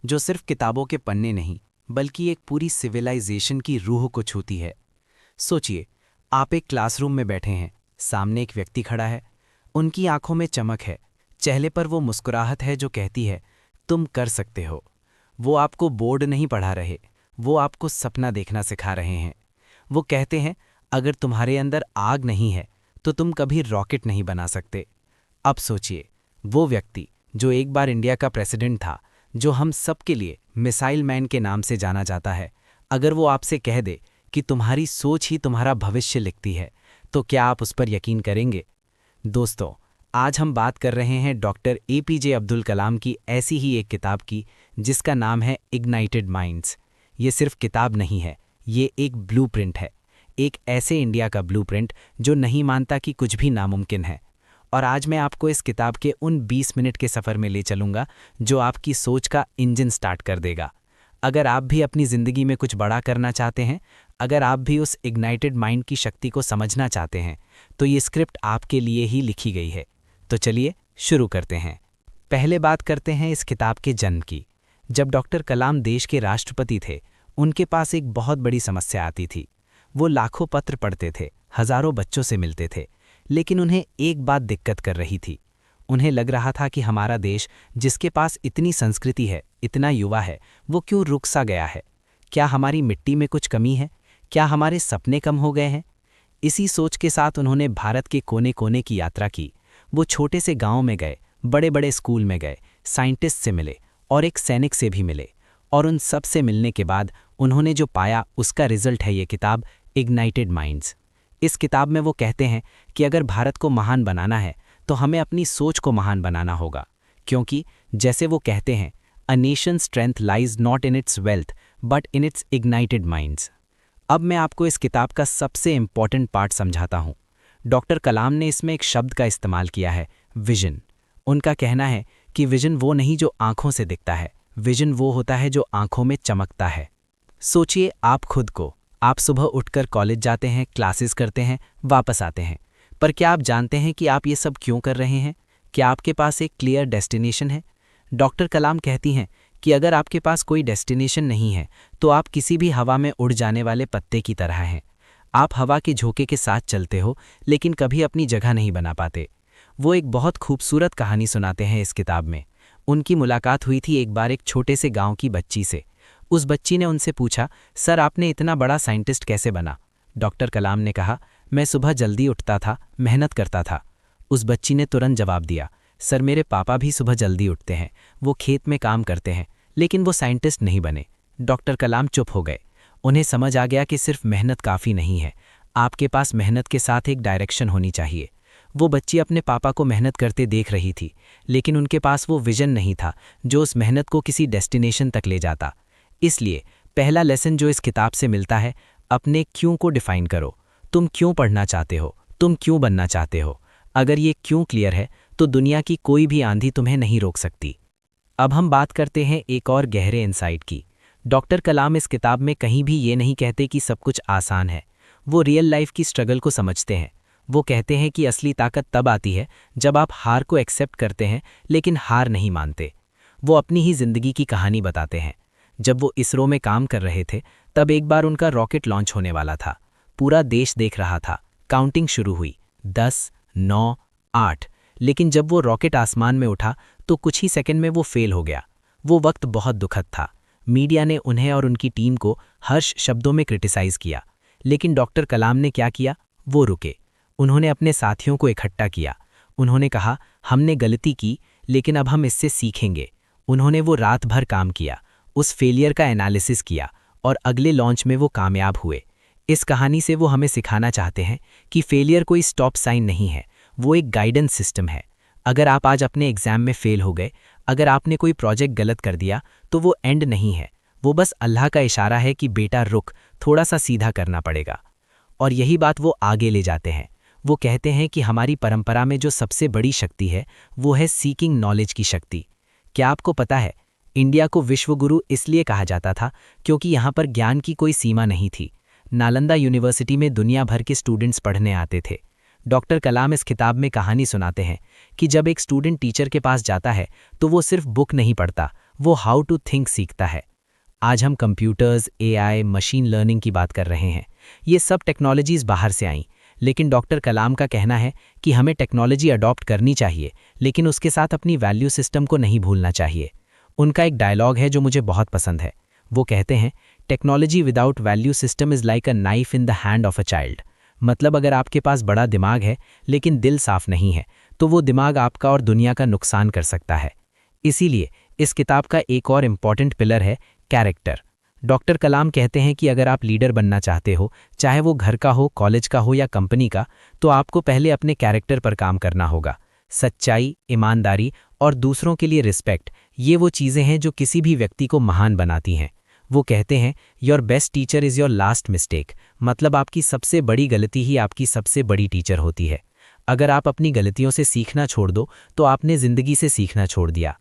जो सिर्फ किताबों के पन्ने नहीं बल्कि एक पूरी सिविलाइजेशन की रूह को छूती है। सोचिए, आप एक क्लासरूम में बैठे हैं, सामने एक व्यक्ति खड़ा है, उनकी आंखों में चमक है, चेहरे पर वो मुस्कुराहट है जो कहती है तुम कर सकते हो। वो आपको बोर्ड नहीं पढ़ा रहे, वो आपको सपना देखना सिखा रहे हैं। वो कहते हैं अगर तुम्हारे अंदर आग नहीं है तो तुम कभी रॉकेट नहीं बना सकते। अब सोचिए, वो व्यक्ति जो एक बार इंडिया का प्रेसिडेंट था, जो हम सबके लिए मिसाइल मैन के नाम से जाना जाता है, अगर वो आपसे कह दे कि तुम्हारी सोच ही तुम्हारा भविष्य लिखती है, तो क्या आप उस पर यकीन करेंगे? दोस्तों, आज हम बात कर रहे हैं डॉक्टर एपीजे अब्दुल कलाम की ऐसी ही एक किताब की जिसका नाम है इग्नाइटेड माइंड्स। ये सिर्फ किताब नहीं है, ये एक ब्लूप्रिंट है, एक ऐसे इंडिया का ब्लूप्रिंट जो नहीं मानता कि कुछ भी नामुमकिन है। और आज मैं आपको इस किताब के उन 20 मिनट के सफ़र में ले चलूँगा जो आपकी सोच का इंजन स्टार्ट कर देगा। अगर आप भी अपनी ज़िंदगी में कुछ बड़ा करना चाहते हैं, अगर आप भी उस इग्नाइटेड माइंड की शक्ति को समझना चाहते हैं, तो ये स्क्रिप्ट आपके लिए ही लिखी गई है। तो चलिए शुरू करते हैं। पहले बात करते हैं इस किताब के जन्म की। जब डॉक्टर कलाम देश के राष्ट्रपति थे, उनके पास एक बहुत बड़ी समस्या आती थी। वो लाखों पत्र पढ़ते थे, हज़ारों बच्चों से मिलते थे, लेकिन उन्हें एक बात दिक्कत कर रही थी। उन्हें लग रहा था कि हमारा देश, जिसके पास इतनी संस्कृति है, इतना युवा है, वो क्यों रुक सा गया है? क्या हमारी मिट्टी में कुछ कमी है? क्या हमारे सपने कम हो गए हैं? इसी सोच के साथ उन्होंने भारत के कोने कोने की यात्रा की। वो छोटे से गांव में गए, बड़े बड़े स्कूल में गए, साइंटिस्ट से मिले और एक सैनिक से भी मिले। और उन सब से मिलने के बाद उन्होंने जो पाया उसका रिजल्ट है ये किताब इग्नाइटेड माइंड्स। इस किताब में वो कहते हैं कि अगर भारत को महान बनाना है तो हमें अपनी सोच को महान बनाना होगा, क्योंकि जैसे वो कहते हैं, a nation strength lies not in its wealth but in its ignited minds. अब मैं आपको इस किताब का सबसे इम्पॉर्टेंट पार्ट समझाता हूँ। डॉक्टर कलाम ने इसमें एक शब्द का इस्तेमाल किया है, विजन। उनका कहना है कि विजन वो नहीं जो आंखों से दिखता है, विजन वो होता है जो आंखों में चमकता है। सोचिए आप खुद को, आप सुबह उठकर कॉलेज जाते हैं, क्लासेस करते हैं, वापस आते हैं, पर क्या आप जानते हैं कि आप ये सब क्यों कर रहे हैं? क्या आपके पास एक क्लियर डेस्टिनेशन है? डॉक्टर कलाम कहती हैं कि अगर आपके पास कोई डेस्टिनेशन नहीं है तो आप किसी भी हवा में उड़ जाने वाले पत्ते की तरह हैं। आप हवा के झोंके के साथ चलते हो लेकिन कभी अपनी जगह नहीं बना पाते। वो एक बहुत खूबसूरत कहानी सुनाते हैं इस किताब में। उनकी मुलाकात हुई थी एक बार एक छोटे से गांव की बच्ची से। उस बच्ची ने उनसे पूछा, सर आपने इतना बड़ा साइंटिस्ट कैसे बना? डॉक्टर कलाम ने कहा, मैं सुबह जल्दी उठता था, मेहनत करता था। उस बच्ची ने तुरंत जवाब दिया, सर मेरे पापा भी सुबह जल्दी उठते हैं, वो खेत में काम करते हैं, लेकिन वो साइंटिस्ट नहीं बने। डॉक्टर कलाम चुप हो गए। उन्हें समझ आ गया कि सिर्फ मेहनत काफ़ी नहीं है, आपके पास मेहनत के साथ एक डायरेक्शन होनी चाहिए। वो बच्ची अपने पापा को मेहनत करते देख रही थी, लेकिन उनके पास वो विजन नहीं था जो उस मेहनत को किसी डेस्टिनेशन तक ले जाता। इसलिए पहला लेसन जो इस किताब से मिलता है, अपने क्यों को डिफाइन करो। तुम क्यों पढ़ना चाहते हो? तुम क्यों बनना चाहते हो? अगर ये क्यों क्लियर है तो दुनिया की कोई भी आंधी तुम्हें नहीं रोक सकती। अब हम बात करते हैं एक और गहरे इंसाइट की। डॉक्टर कलाम इस किताब में कहीं भी ये नहीं कहते कि सब कुछ आसान है। वो रियल लाइफ की स्ट्रगल को समझते हैं। वो कहते हैं कि असली ताकत तब आती है जब आप हार को एक्सेप्ट करते हैं लेकिन हार नहीं मानते। वो अपनी ही जिंदगी की कहानी बताते हैं। जब वो इसरो में काम कर रहे थे, तब एक बार उनका रॉकेट लॉन्च होने वाला था। पूरा देश देख रहा था। काउंटिंग शुरू हुई, 10, 9, 8। लेकिन जब वो रॉकेट आसमान में उठा तो कुछ ही सेकंड में वो फेल हो गया। वो वक्त बहुत दुखद था। मीडिया ने उन्हें और उनकी टीम को हर्ष शब्दों में क्रिटिसाइज किया, लेकिन डॉक्टर कलाम ने क्या किया? वो रुके। उन्होंने अपने साथियों को इकट्ठा किया। उन्होंने कहा, हमने गलती की, लेकिन अब हम इससे सीखेंगे। उन्होंने वो रात भर काम किया, उस फेलियर का एनालिसिस किया और अगले लॉन्च में वो कामयाब हुए। इस कहानी से वो हमें सिखाना चाहते हैं कि फेलियर कोई स्टॉप साइन नहीं है, वो एक गाइडेंस सिस्टम है। अगर आप आज अपने एग्जाम में फेल हो गए, अगर आपने कोई प्रोजेक्ट गलत कर दिया, तो वो एंड नहीं है, वो बस अल्लाह का इशारा है कि बेटा रुक, थोड़ा सा सीधा करना पड़ेगा। और यही बात वो आगे ले जाते हैं। वो कहते हैं कि हमारी परंपरा में जो सबसे बड़ी शक्ति है वो है सीकिंग नॉलेज की शक्ति। क्या आपको पता है, इंडिया को विश्वगुरु इसलिए कहा जाता था क्योंकि यहाँ पर ज्ञान की कोई सीमा नहीं थी। नालंदा यूनिवर्सिटी में दुनिया भर के स्टूडेंट्स पढ़ने आते थे। डॉक्टर कलाम इस किताब में कहानी सुनाते हैं कि जब एक स्टूडेंट टीचर के पास जाता है तो वो सिर्फ बुक नहीं पढ़ता, वो हाउ टू थिंक सीखता है। आज हम कंप्यूटर्स, एआई, मशीन लर्निंग की बात कर रहे हैं। ये सब टेक्नोलॉजीज़ बाहर से आईं, लेकिन डॉक्टर कलाम का कहना है कि हमें टेक्नोलॉजी अडॉप्ट करनी चाहिए, लेकिन उसके साथ अपनी वैल्यू सिस्टम को नहीं भूलना चाहिए। उनका एक डायलॉग है जो मुझे बहुत पसंद है। वो कहते हैं, technology without value system is like a knife in the hand of a child. मतलब अगर आपके पास बड़ा दिमाग है लेकिन दिल साफ नहीं है, तो वो दिमाग आपका और दुनिया का नुकसान कर सकता है। इसीलिए इस किताब का एक और इम्पॉर्टेंट पिलर है कैरेक्टर। डॉक्टर कलाम कहते हैं कि अगर आप लीडर बनना चाहते हो, चाहे वो घर का हो, कॉलेज का हो या कंपनी का, तो आपको पहले अपने कैरेक्टर पर काम करना होगा। सच्चाई, ईमानदारी और दूसरों के लिए रिस्पेक्ट, ये वो चीज़ें हैं जो किसी भी व्यक्ति को महान बनाती हैं। वो कहते हैं, your best teacher is your last mistake. मतलब आपकी सबसे बड़ी गलती ही आपकी सबसे बड़ी टीचर होती है। अगर आप अपनी गलतियों से सीखना छोड़ दो, तो आपने ज़िंदगी से सीखना छोड़ दिया।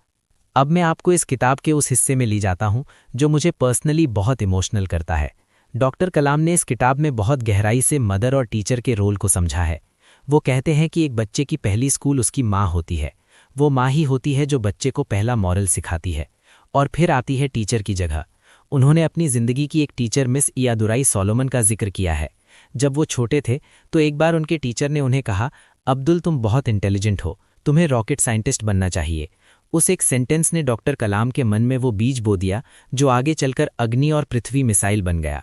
अब मैं आपको इस किताब के उस हिस्से में ले जाता हूं जो मुझे पर्सनली बहुत इमोशनल करता है। डॉक्टर कलाम ने इस किताब में बहुत गहराई से मदर और टीचर के रोल को समझा है। वो कहते हैं कि एक बच्चे की पहली स्कूल उसकी माँ होती है। वो माँ ही होती है जो बच्चे को पहला मॉरल सिखाती है, और फिर आती है टीचर की जगह। उन्होंने अपनी ज़िंदगी की एक टीचर मिस इयादुराई सोलोमन का जिक्र किया है। जब वो छोटे थे तो एक बार उनके टीचर ने उन्हें कहा, अब्दुल तुम बहुत इंटेलिजेंट हो, तुम्हें रॉकेट साइंटिस्ट बनना चाहिए। उस एक सेंटेंस ने डॉक्टर कलाम के मन में वो बीज बो दिया जो आगे चलकर अग्नि और पृथ्वी मिसाइल बन गया।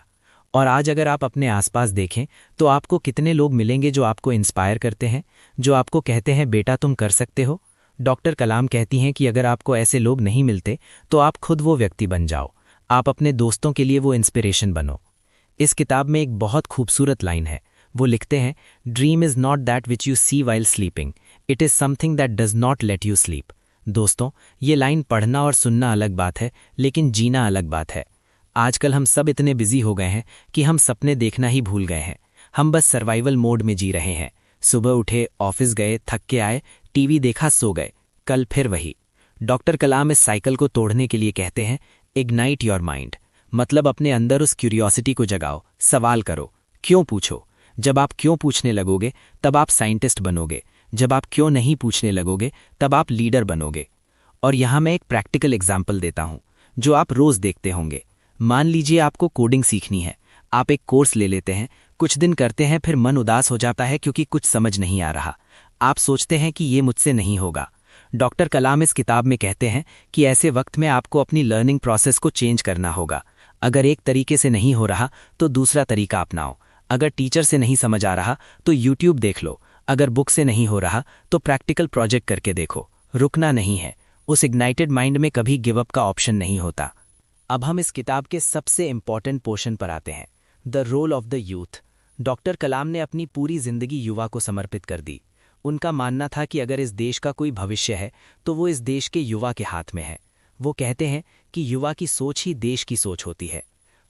और आज अगर आप अपने आसपास देखें तो आपको कितने लोग मिलेंगे जो आपको इंस्पायर करते हैं, जो आपको कहते हैं बेटा तुम कर सकते हो। डॉक्टर कलाम कहती हैं कि अगर आपको ऐसे लोग नहीं मिलते तो आप खुद वो व्यक्ति बन जाओ। आप अपने दोस्तों के लिए वो इंस्पिरेशन बनो। इस किताब में एक बहुत खूबसूरत लाइन है। वो लिखते हैं, dream is not that which you see while sleeping, it is something that does not let you sleep. दोस्तों, ये लाइन पढ़ना और सुनना अलग बात है, लेकिन जीना अलग बात है। आजकल हम सब इतने बिजी हो गए हैं कि हम सपने देखना ही भूल गए हैं। हम बस सर्वाइवल मोड में जी रहे हैं। सुबह उठे, ऑफिस गए, थक के आए, टीवी देखा, सो गए, कल फिर वही। डॉक्टर कलाम इस साइकिल को तोड़ने के लिए कहते हैं, इग्नाइट योर माइंड। मतलब अपने अंदर उस क्यूरियोसिटी को जगाओ, सवाल करो, क्यों पूछो। जब आप क्यों पूछने लगोगे तब आप साइंटिस्ट बनोगे। जब आप क्यों नहीं पूछने लगोगे तब आप लीडर बनोगे। और यहाँ मैं एक प्रैक्टिकल एग्जाम्पल देता हूँ जो आप रोज़ देखते होंगे। मान लीजिए आपको कोडिंग सीखनी है। आप एक कोर्स ले लेते हैं, कुछ दिन करते हैं, फिर मन उदास हो जाता है क्योंकि कुछ समझ नहीं आ रहा। आप सोचते हैं कि ये मुझसे नहीं होगा। डॉक्टर कलाम इस किताब में कहते हैं कि ऐसे वक्त में आपको अपनी लर्निंग प्रोसेस को चेंज करना होगा। अगर एक तरीके से नहीं हो रहा तो दूसरा तरीका अपनाओ। अगर टीचर से नहीं समझ आ रहा तो यूट्यूब देख लो। अगर बुक से नहीं हो रहा तो प्रैक्टिकल प्रोजेक्ट करके देखो। रुकना नहीं है। उस इग्नाइटेड माइंड में कभी गिव अप का ऑप्शन नहीं होता। अब हम इस किताब के सबसे इंपॉर्टेंट पोर्शन पर आते हैं, the role of the youth. Doctor Kalam ने अपनी पूरी जिंदगी युवा को समर्पित कर दी। उनका मानना था कि अगर इस देश का कोई भविष्य है तो वो इस देश के युवा के हाथ में है। वो कहते हैं कि युवा की सोच ही देश की सोच होती है।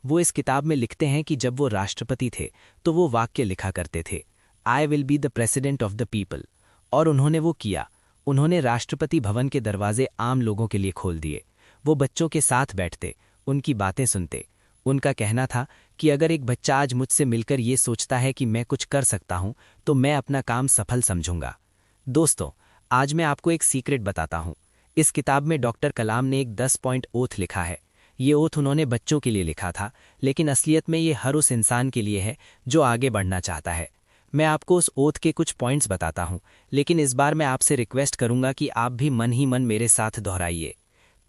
वो इस किताब में लिखते हैं कि जब वो राष्ट्रपति थे तो वो वाक्य लिखा करते थे, I will be the president of the people. और उन्होंने वो किया। उन्होंने राष्ट्रपति भवन के दरवाजे आम लोगों के लिए खोल दिए। वो बच्चों के साथ बैठते, उनकी बातें सुनते। उनका कहना था कि अगर एक बच्चा आज मुझसे मिलकर ये सोचता है कि मैं कुछ कर सकता हूं, तो मैं अपना काम सफल समझूंगा। दोस्तों, आज मैं आपको एक सीक्रेट बताता हूं। इस किताब में डॉक्टर कलाम ने एक 10 पॉइंट ओथ लिखा है। ये ओथ उन्होंने बच्चों के लिए लिखा था, लेकिन असलियत में ये हर उस इंसान के लिए है जो आगे बढ़ना चाहता है। मैं आपको उस ओथ के कुछ पॉइंट्स बताता हूं, लेकिन इस बार मैं आपसे रिक्वेस्ट करूंगा कि आप भी मन ही मन मेरे साथ दोहराइए।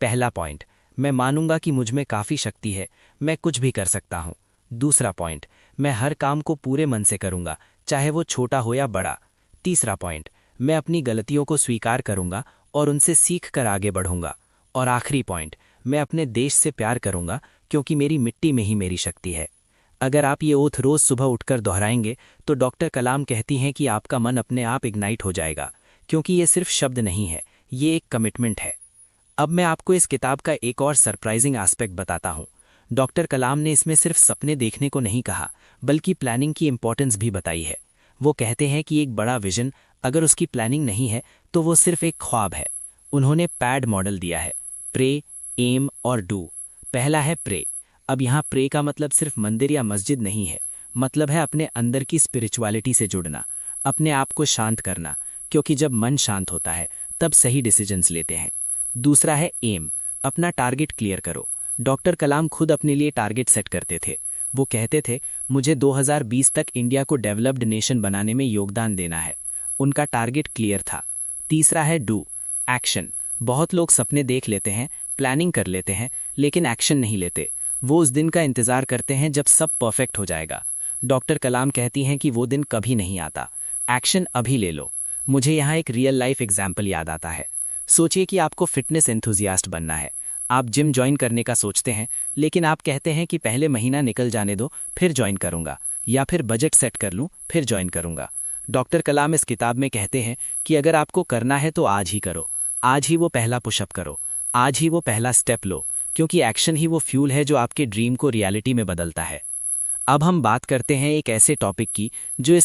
पहला पॉइंट, मैं मानूंगा कि मुझ में काफ़ी शक्ति है, मैं कुछ भी कर सकता हूं। दूसरा पॉइंट, मैं हर काम को पूरे मन से करूंगा, चाहे वो छोटा हो या बड़ा। तीसरा पॉइंट, मैं अपनी गलतियों को स्वीकार करूंगा और उनसे सीख कर आगे बढ़ूंगा। और आखिरी पॉइंट, मैं अपने देश से प्यार करूंगा क्योंकि मेरी मिट्टी में ही मेरी शक्ति है। अगर आप ये ओथ रोज़ सुबह उठकर दोहराएंगे तो डॉक्टर कलाम कहती हैं कि आपका मन अपने आप इग्नाइट हो जाएगा, क्योंकि ये सिर्फ शब्द नहीं है, ये एक कमिटमेंट है। अब मैं आपको इस किताब का एक और सरप्राइजिंग एस्पेक्ट बताता हूँ। डॉक्टर कलाम ने इसमें सिर्फ सपने देखने को नहीं कहा, बल्कि प्लानिंग की इंपॉर्टेंस भी बताई है। वो कहते हैं कि एक बड़ा विजन अगर उसकी प्लानिंग नहीं है तो वो सिर्फ एक ख्वाब है। उन्होंने पैड मॉडल दिया है, प्रे, एम और डू। पहला है प्रे। अब यहाँ प्रे का मतलब सिर्फ मंदिर या मस्जिद नहीं है, मतलब है अपने अंदर की स्पिरिचुअलिटी से जुड़ना, अपने आप को शांत करना, क्योंकि जब मन शांत होता है तब सही डिसीजंस लेते हैं। दूसरा है एम। अपना टारगेट क्लियर करो। डॉक्टर कलाम खुद अपने लिए टारगेट सेट करते थे। वो कहते थे, मुझे 2020 तक इंडिया को डेवलप्ड नेशन बनाने में योगदान देना है। उनका टारगेट क्लियर था। तीसरा है डू, एक्शन। बहुत लोग सपने देख लेते हैं, प्लानिंग कर लेते हैं, लेकिन एक्शन नहीं लेते। वो उस दिन का इंतजार करते हैं जब सब परफेक्ट हो जाएगा। डॉक्टर कलाम कहती हैं कि वो दिन कभी नहीं आता। एक्शन अभी ले लो। मुझे यहाँ एक रियल लाइफ एग्जाम्पल याद आता है। सोचिए कि आपको फिटनेस एंथुजियास्ट बनना है। आप जिम ज्वाइन करने का सोचते हैं, लेकिन आप कहते हैं कि पहले महीना निकल जाने दो, फिर ज्वाइन करूंगा, या फिर बजट सेट कर लूं, फिर ज्वाइन करूंगा। डॉक्टर कलाम इस किताब में कहते हैं कि अगर आपको करना है तो आज ही करो। आज ही वो पहला पुशअप करो, आज ही वो पहला स्टेप लो, क्योंकि एक्शन ही वो फ्यूल है जो आपके ड्रीम को रियलिटी में बदलता है। अब हम बात करते हैं एक ऐसे टॉपिक की जो इस